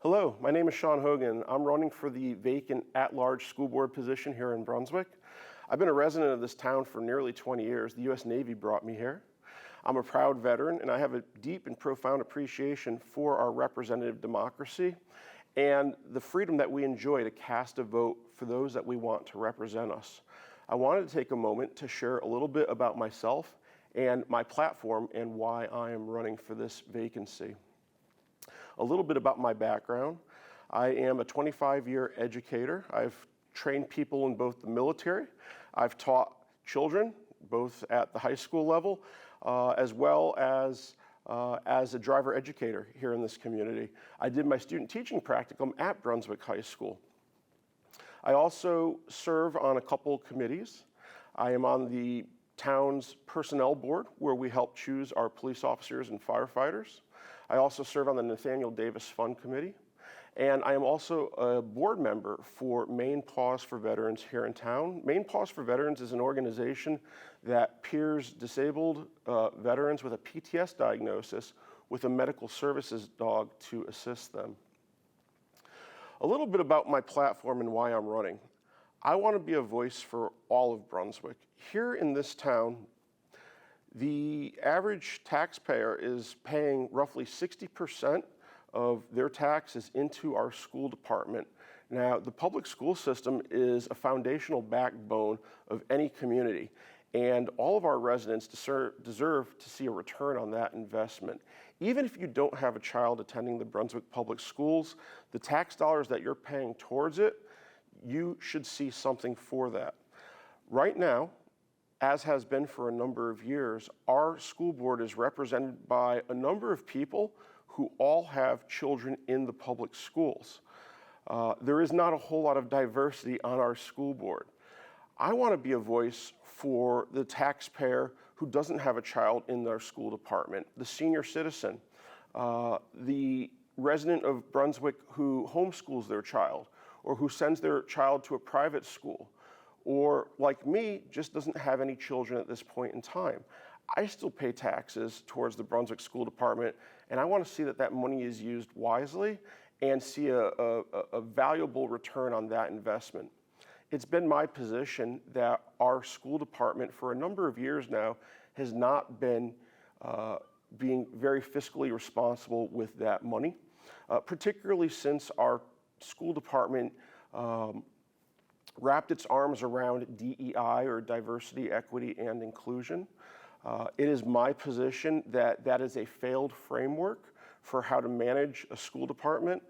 Hello, my name is Shaun Hogan. I'm running for the vacant at-large school board position here in Brunswick. I've been a resident of this town for nearly 20 years. The U.S. Navy brought me here. I'm a proud veteran, and I have a deep and profound appreciation for our representative democracy and the freedom that we enjoy to cast a vote for those that we want to represent us. I wanted to take a moment to share a little bit about myself and my platform and why I am running for this vacancy. A little bit about my background. I am a 25-year educator. I've trained people in both the military. I've taught children, both at the high school level, as well as a driver educator here in this community. I did my student teaching practicum at Brunswick High School. I also serve on a couple committees. I am on the town's personnel board, where we help choose our police officers and firefighters. I also serve on the Nathaniel Davis Fund Committee, and I am also a board member for Maine Pause for Veterans here in town. Maine Pause for Veterans is an organization that peers disabled veterans with a PTS diagnosis with a medical services dog to assist them. A little bit about my platform and why I'm running. I want to be a voice for all of Brunswick. Here in this town, the average taxpayer is paying roughly 60% of their taxes into our school department. Now, the public school system is a foundational backbone of any community, and all of our residents deserve to see a return on that investment. Even if you don't have a child attending the Brunswick Public Schools, the tax dollars that you're paying towards it, you should see something for that. Right now, as has been for a number of years, our school board is represented by a number of people who all have children in the public schools. There is not a whole lot of diversity on our school board. I want to be a voice for the taxpayer who doesn't have a child in their school department, the senior citizen, the resident of Brunswick who homeschools their child, or who sends their child to a private school, or like me, just doesn't have any children at this point in time. I still pay taxes towards the Brunswick School Department, and I want to see that that money is used wisely and see a valuable return on that investment. It's been my position that our school department for a number of years now has not been being very fiscally responsible with that money, particularly since our school department wrapped its arms around DEI, or diversity, equity, and inclusion. It is my position that that is a failed framework for how to manage a school department,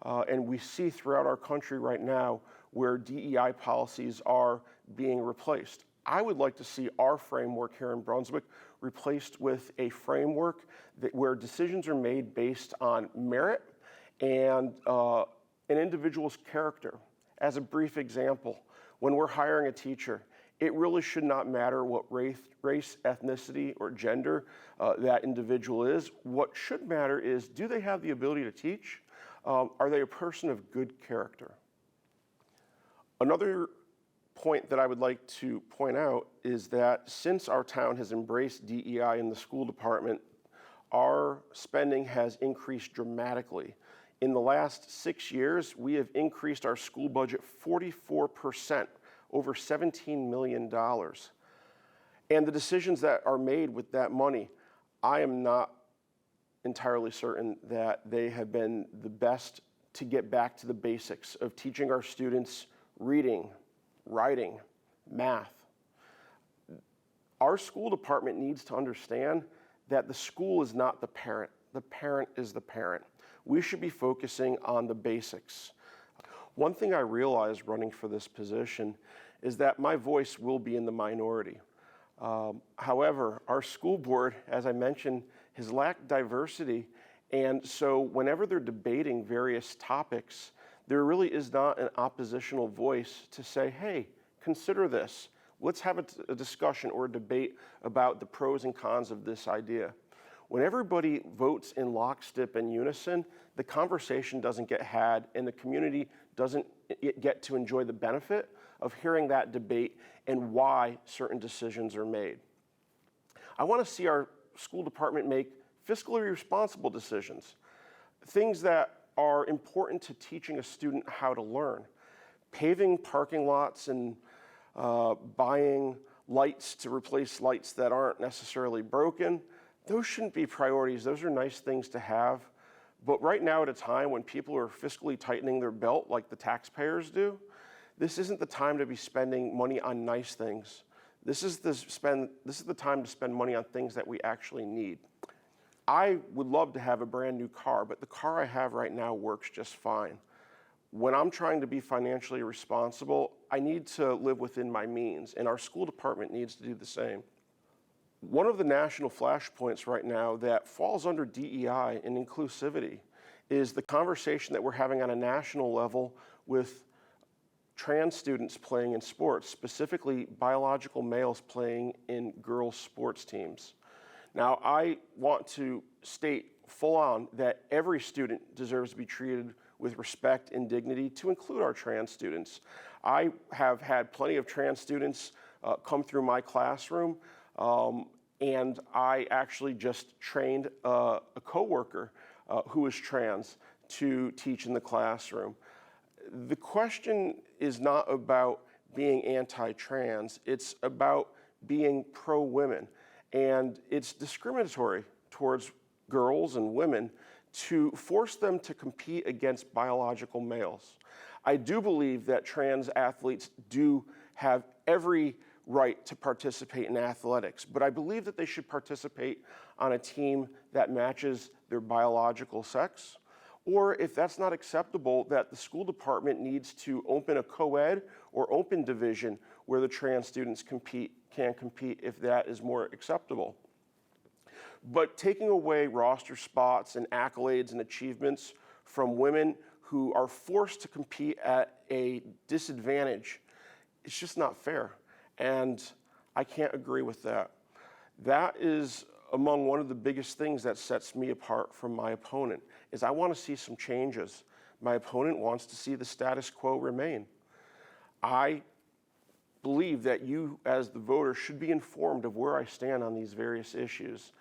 and we see throughout our country right now where DEI policies are being replaced. I would like to see our framework here in Brunswick replaced with a framework where decisions are made based on merit and an individual's character. As a brief example, when we're hiring a teacher, it really should not matter what race, ethnicity, or gender that individual is. What should matter is, do they have the ability to teach? Are they a person of good character? Another point that I would like to point out is that since our town has embraced DEI in the school department, our spending has increased dramatically. In the last 6 years, we have increased our school budget 44%, over $17 million. And the decisions that are made with that money, I am not entirely certain that they have been the best to get back to the basics of teaching our students reading, writing, math. Our school department needs to understand that the school is not the parent is the parent. We should be focusing on the basics. One thing I realized running for this position is that my voice will be in the minority. However, our school board, as I mentioned, has lacked diversity, and so whenever they're debating various topics, there really is not an oppositional voice to say, hey, consider this. Let's have a discussion or a debate about the pros and cons of this idea. When everybody votes in lockstep and unison, the conversation doesn't get had, and the community doesn't get to enjoy the benefit of hearing that debate and why certain decisions are made. I want to see our school department make fiscally responsible decisions, things that are important to teaching a student how to learn. Paving parking lots and buying lights to replace lights that aren't necessarily broken, those shouldn't be priorities. Those are nice things to have. But right now, at a time when people are fiscally tightening their belt like the taxpayers do, this isn't the time to be spending money on nice things. This is the time to spend money on things that we actually need. I would love to have a brand new car, but the car I have right now works just fine. When I'm trying to be financially responsible, I need to live within my means, and our school department needs to do the same. One of the national flashpoints right now that falls under DEI and inclusivity is the conversation that we're having on a national level with trans students playing in sports, specifically biological males playing in girls' sports teams. Now, I want to state full on that every student deserves to be treated with respect and dignity, to include our trans students. I have had plenty of trans students come through my classroom, and I actually just trained a coworker who is trans to teach in the classroom. The question is not about being anti-trans, it's about being pro-women. And it's discriminatory towards girls and women to force them to compete against biological males. I do believe that trans athletes do have every right to participate in athletics, but I believe that they should participate on a team that matches their biological sex, or if that's not acceptable, that the school department needs to open a co-ed or open division where the trans students can compete if that is more acceptable. But taking away roster spots and accolades and achievements from women who are forced to compete at a disadvantage, it's just not fair. And I can't agree with that. That is among one of the biggest things that sets me apart from my opponent, is I want to see some changes. My opponent wants to see the status quo remain. I believe that you, as the voter, should be informed of where I stand on these various issues.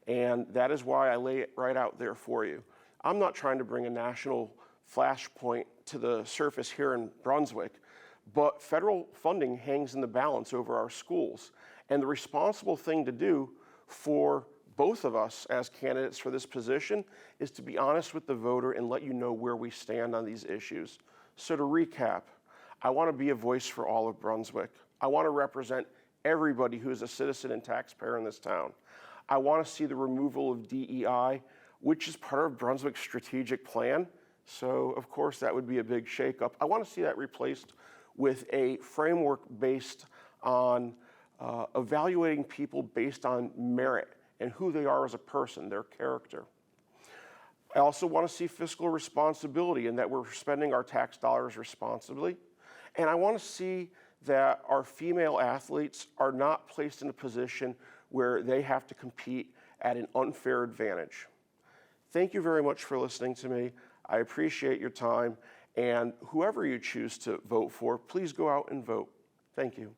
And that is why I lay it right out there for you. I'm not trying to bring a national flashpoint to the surface here in Brunswick, but federal funding hangs in the balance over our schools. And the responsible thing to do for both of us as candidates for this position is to be honest with the voter and let you know where we stand on these issues. So to recap, I want to be a voice for all of Brunswick. I want to represent everybody who is a citizen and taxpayer in this town. I want to see the removal of DEI, which is part of Brunswick's strategic plan. So, of course, that would be a big shakeup. I want to see that replaced with a framework based on evaluating people based on merit and who they are as a person, their character. I also want to see fiscal responsibility and that we're spending our tax dollars responsibly. And I want to see that our female athletes are not placed in a position where they have to compete at an unfair advantage. Thank you very much for listening to me. I appreciate your time, and whoever you choose to vote for, please go out and vote. Thank you.